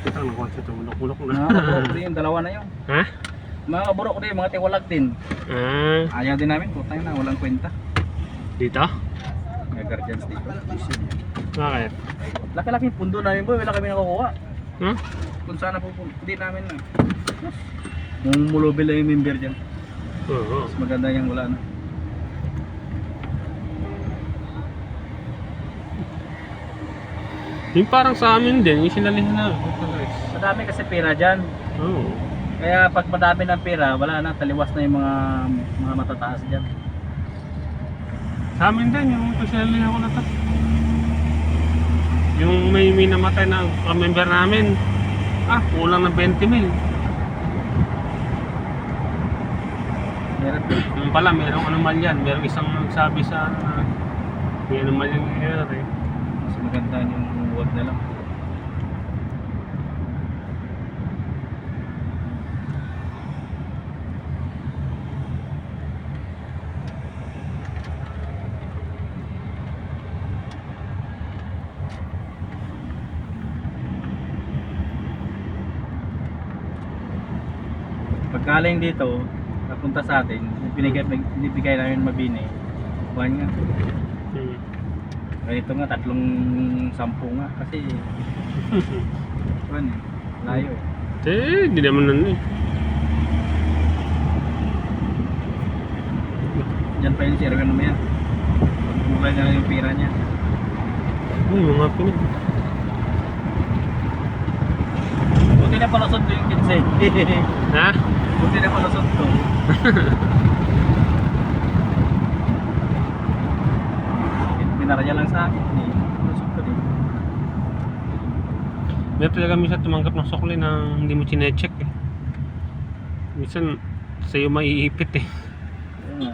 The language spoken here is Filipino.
Putang nakuha sa tulok-ulok na. Mga kaburok din, dalawa na yun. Ha? Mga kaburok din, mga tiwalag din. Ayaw din namin, putang na, walang kwenta. Dito? May guardians dito. Bakit? Laki-laki yung pundo namin boy, wala kami nakukuha. Huh? Kung sana po, hindi namin na. Yung mulubil lang yung member dyan. Oo. Mas maganda yung wala na. Yung parang sa amin din, yung sinalihan na. Madami kasi pera dyan. Oo. Kaya pag madami ng pera, wala na, taliwas na yung mga matataas dyan. Sa amin din, yung sinalihan ko na to. Yung may namatay na member namin. Kulang ng 20 mil. Meron Yung pala, merong anomalyan. Merong isang nagsabi sa may anomalyan nangyayari. mas maganda yung wag na lang. Pagkaling dito, napunta sa atin, binibigay namin mabini. Buwan nga. Ganito nga, 3-10 nga kasi buwan eh, layo eh. Hindi naman nun eh. Diyan pa yung sirwe naman yan. Pagbuhay na lang yung pira niya. Uy, mga pinag. Buti na palusot to yung kids eh. Ha? Buti na palusot to. Binarya lang sa akin eh. Palusot ko din. Meron talaga minsan tumanggap ng sukli na hindi mo chinecheck eh. Minsan sa'yo maiipit eh. Oo nga.